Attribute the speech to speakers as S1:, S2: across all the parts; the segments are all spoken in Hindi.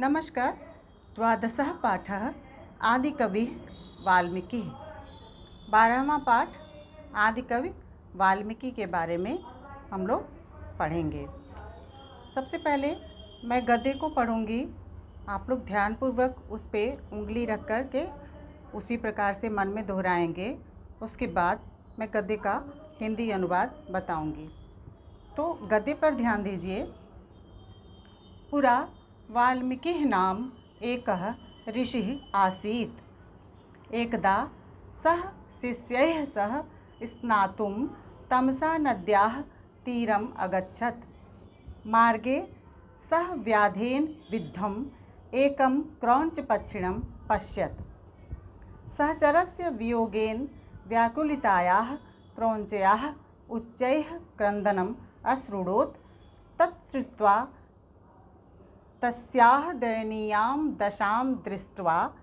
S1: नमस्कार। द्वादशः पाठः आदिकविः वाल्मीकिः। 12वां पाठ आदिकवि वाल्मीकि के बारे में हम लोग पढ़ेंगे। सबसे पहले मैं गद्य को पढ़ूंगी, आप लोग ध्यानपूर्वक उस पर उंगली रख कर के उसी प्रकार से मन में दोहराएंगे। उसके बाद मैं गद्य का हिंदी अनुवाद बताऊंगी। तो गद्य पर ध्यान दीजिए। पुरा वाल्मीकिः नाम एकः ऋषिः आसीत्। एकदा सः शिष्यैः सह स्नातुं तमसा नद्याः तीरम् अगच्छत्। मार्गे सः व्याधेन विद्धम् एकं क्रौञ्चपक्षिणं पश्यत्। सहचरस्य वियोगेन व्याकुलितायाः क्रौञ्च्याः उच्चैः क्रन्दनम् अश्रुणोत्। तत् श्रुत्वा तस्याः दयनीयां दशां दृष्ट्वा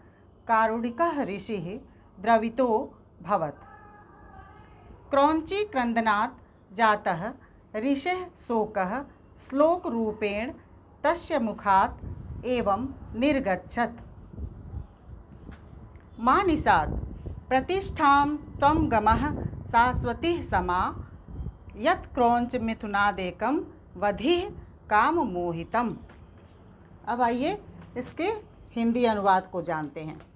S1: कारुणिकः ऋषिः द्रवितोऽभवत्। क्रौञ्चीक्रन्दनात् जातः ऋषेः शोकः श्लोकरूपेण तस्य मुखात् एवं निर्गच्छत्। मा निषाद प्रतिष्ठां त्वं गमः शाश्वतीः समा यत् क्रौञ्चमिथुनादेकं वधिः काममोहितम्। अब आइए इसके हिंदी अनुवाद को जानते हैं।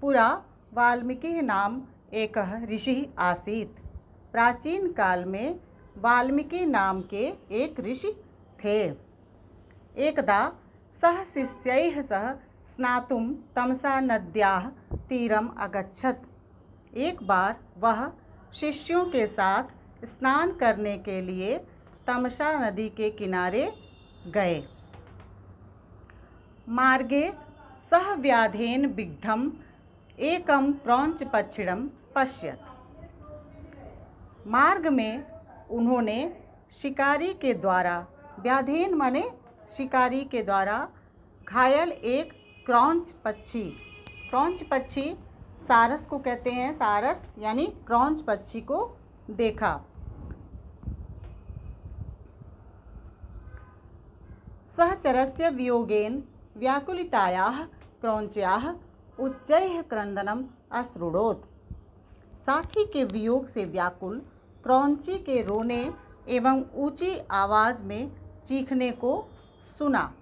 S1: पुरा वाल्मीकि नाम एकः ऋषिः आसीत्। प्राचीन काल में वाल्मीकि नाम के एक ऋषि थे। एकदा सः शिष्यैः सह स्नातुं तमसा नद्याः तीरम् अगच्छत्। एक बार वह शिष्यों के साथ स्नान करने के लिए तमसा नदी के किनारे गए। मार्गे सः व्याधेन विद्धम् एकं क्रौञ्चपक्षिणं पश्यत्। मार्ग में उन्होंने शिकारी के द्वारा, व्याधेन माने शिकारी के द्वारा घायल एक क्रौंच पक्षी सारस को कहते हैं। सारस यानी क्रौंच पक्षी को देखा। सहचरस्य वियोगेन व्याकुलितायाः क्रौञ्च्याः उच्चैः क्रन्दनम् अश्रुणोत्। साथी के वियोग से व्याकुल क्रौंची के रोने एवं ऊंची आवाज़ में चीखने को सुना।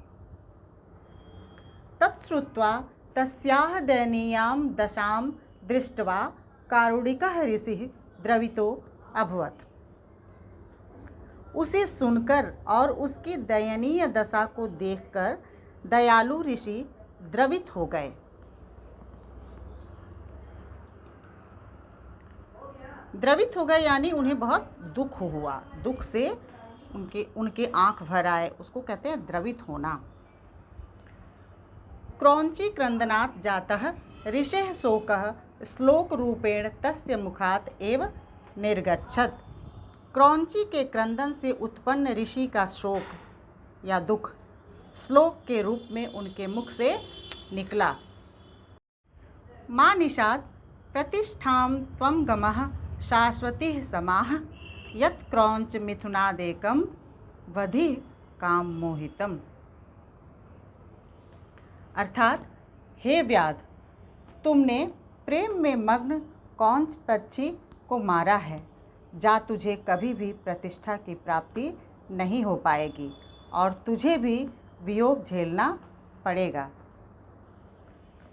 S1: तत्श्रुत्वा तस्याः दयनीयां दशां दृष्ट्वा कारुणिकः ऋषिः द्रवितो अभवत्। उसे सुनकर और उसकी दयनीय दशा को देखकर दयालु ऋषि द्रवित हो गए। द्रवित हो गए यानी उन्हें बहुत दुख हुआ। दुख से उनके आंख भर आए, उसको कहते हैं द्रवित होना। क्रौंची क्रंदनात् जातः ऋषेः शोकः श्लोक रूपेण तस्य मुखात् एव निर्गच्छत्। क्रौंची के क्रंदन से उत्पन्न ऋषि का शोक या दुख श्लोक के रूप में उनके मुख से निकला। मा निषाद प्रतिष्ठां त्वं गमः शाश्वतीः समाः यत् क्रौञ्च मिथुनादेकं वधिः काम मोहितम्। अर्थात, हे व्याध, तुमने प्रेम में मग्न क्रौंच पक्षी को मारा है। जा तुझे कभी भी प्रतिष्ठा की प्राप्ति नहीं हो पाएगी और तुझे भी वियोग झेलना पड़ेगा।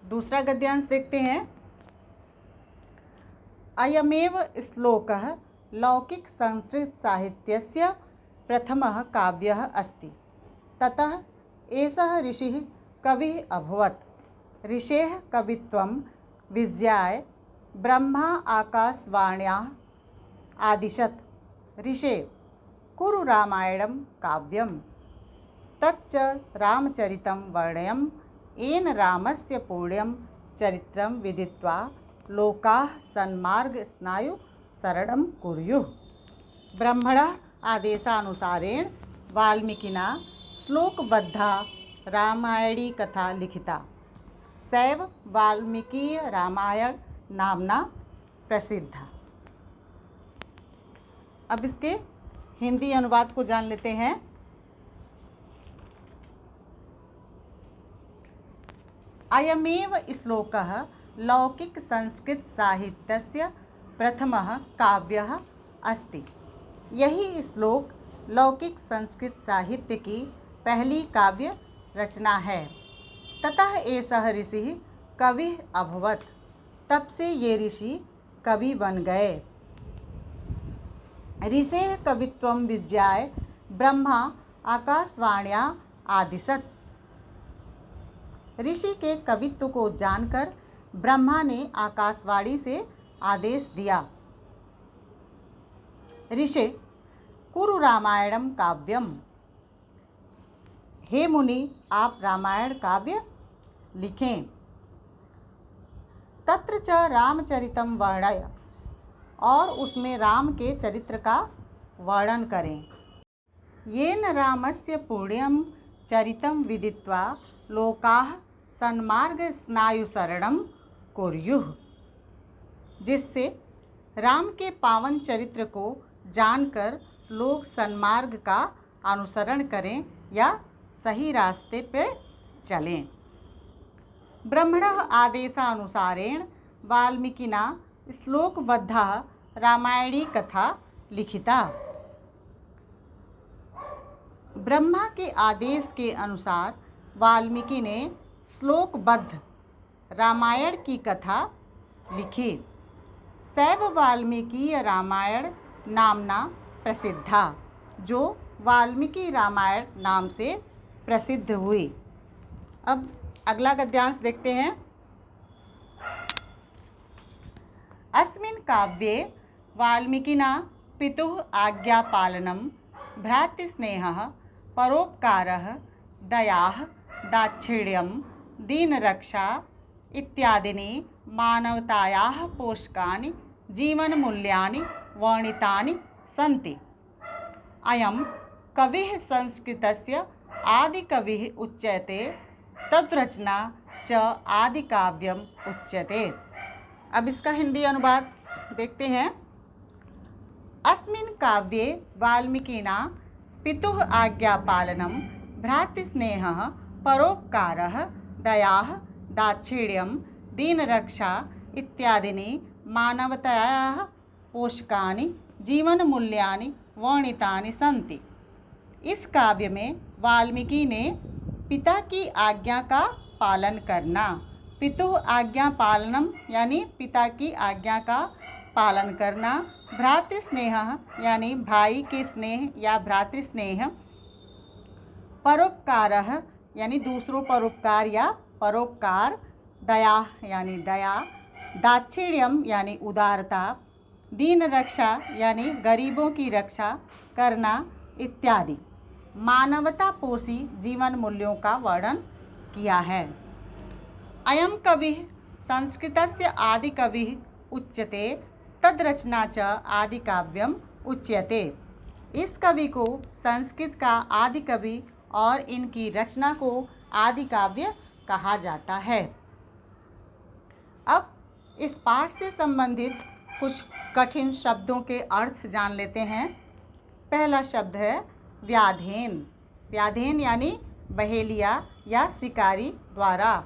S1: दूसरा गद्यांश देखते हैं। अयमेव श्लोकः लौकिक संस्कृत साहित्यस्य प्रथमः काव्यः अस्ति। ततः एषः ऋषिः कविः अभवत्। ऋषेः कवित्वं विज्ञाय ब्रह्मा आकाशवाण्याः आदिशत्। ऋषे कुरु रामायणं काव्यम् तच्च रामचरितं वर्णयम् येन रामस्य पुण्यं चरित्रं विदित्वा लोकाः सन्मार्ग स्नायु शरणं कुर्युः। ब्रह्मणः आदेशानुसारेण वाल्मीकिना श्लोकबद्धा रामायणी कथा लिखिता। सैव वाल्मीकीय रामायण नामना प्रसिद्धा। अब इसके हिंदी अनुवाद को जान लेते हैं। अयमेव श्लोकः लौकिकसंस्कृतसाहित्यस्य प्रथमः काव्यः अस्ति। यही श्लोक लौकिक संस्कृत साहित्य की पहली काव्य रचना है। ततः एषः ऋषिः कविः अभवत्। तब से ये ऋषि कवि बन गए। ऋषेः कवित्वं विज्ञाय ब्रह्मा आकाशवाण्या आदिशत्। ऋषि के कवित्व को जानकर ब्रह्मा ने आकाशवाणी से आदेश दिया। ऋषे कुरु रामायणम काव्यम। हे मुनि, आप रामायण काव्य लिखें। तत्र च रामचरितम वर्णय, और उसमें राम के चरित्र का वर्णन करें। येन रामस्य पुण्यम चरितम विदित्वा लोकाः सन्मार्ग स्नायुशरणं कुर्युः। जिससे राम के पावन चरित्र को जानकर लोग सन्मार्ग का अनुसरण करें या सही रास्ते पे चलें। ब्रह्मणः आदेशानुसारेण वाल्मीकिना श्लोकबद्धा रामायणी कथा लिखिता। ब्रह्मा के आदेश के अनुसार वाल्मीकि ने श्लोकबद्ध रामायण की कथा लिखी। सैव वाल्मीकीय रामायण नामना प्रसिद्धा, जो वाल्मीकि रामायण नाम से प्रसिद्ध हुई। अब अगला गद्यांश देखते हैं। अस्मिन् काव्ये वाल्मीकिना पितुः आज्ञापालनं, भ्रातृस्नेहः, परोपकारः, दयाः, दाक्षिण्यं, दीनरक्षा इत्यादीनि मानवतायाः पोषकानि जीवनमूल्यानि वर्णितानि सन्ति। अयं कविः संस्कृतस्य आदिकविः उच्यते, तद्रचना च आदिकाव्यम उच्यते। अब इसका हिंदी अनुवाद देखते हैं। अस्मिन् काव्ये वाल्मीकिना पितुः आज्ञापालनं, भ्रातृस्नेहः, परोपकारः, दयाः, दाक्षिण्यं, दीनरक्षा इत्यादीनि मानवतायाः पोषकानि जीवनमूल्यानि वर्णितानि सन्ति। इस काव्य में वाल्मीकि ने पिता की आज्ञा का पालन करना, पितुः आज्ञा पालनम यानी पिता की आज्ञा का पालन करना, भ्रातृस्नेह यानी भाई के स्नेह या भ्रातृस्नेह, परोपकारः यानी दूसरों पर उपकार या परोपकार, दया यानी दया, दाक्षिण्यम यानी उदारता, दीन रक्षा यानी गरीबों की रक्षा करना इत्यादि मानवता पोषी जीवन मूल्यों का वर्णन किया है। अयम कविः संस्कृतस्य आदिकविः उच्यते, तद्रचना च आदिकाव्यम उच्यते। इस कवि को संस्कृत का आदि कवि और इनकी रचना को आदिकाव्य कहा जाता है। अब इस पाठ से संबंधित कुछ कठिन शब्दों के अर्थ जान लेते हैं। पहला शब्द है व्याधेन। व्याधेन यानी बहेलिया या शिकारी द्वारा।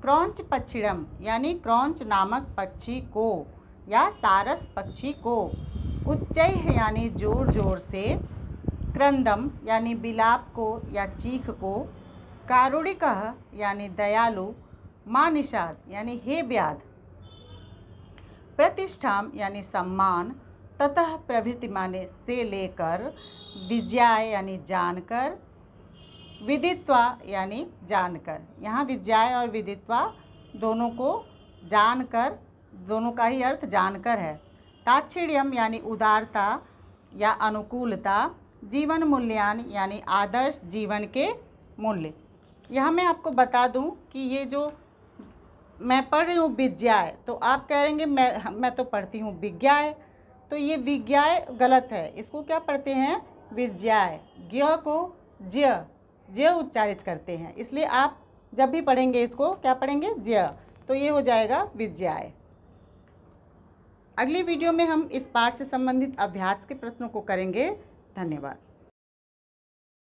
S1: क्रौंच पक्षिणम यानी क्रौंच नामक पक्षी को या सारस पक्षी को। उच्चैः यानी जोर जोर से। क्रंदम यानी बिलाप को या चीख को। कारुणिकः यानी दयालु। मानिषाद यानी हे व्याध। प्रतिष्ठाम यानी सम्मान। ततः प्रभृति माने से लेकर। विज्ञाय यानी जानकर। विदित्वा यानी जानकर। यहाँ विज्ञाय और विदित्वा दोनों को जानकर, दोनों का ही अर्थ जानकर है। ताच्छिण्यम यानी उदारता या अनुकूलता। जीवन मूल्यान यानी आदर्श जीवन के मूल्य। यहाँ मैं आपको बता दूँ कि ये जो मैं पढ़ रही हूँ विज्ञाय, तो आप कहेंगे मैं तो पढ़ती हूँ विज्ञाय, तो ये विज्ञाय गलत है। इसको क्या पढ़ते हैं? विज्ञाय। ज्ञ को ज्य उच्चारित करते हैं, इसलिए आप जब भी पढ़ेंगे इसको क्या पढ़ेंगे? ज्य। तो ये हो जाएगा विज्ञाय। अगली वीडियो में हम इस पाठ से संबंधित अभ्यास के प्रश्नों को करेंगे। धन्यवाद।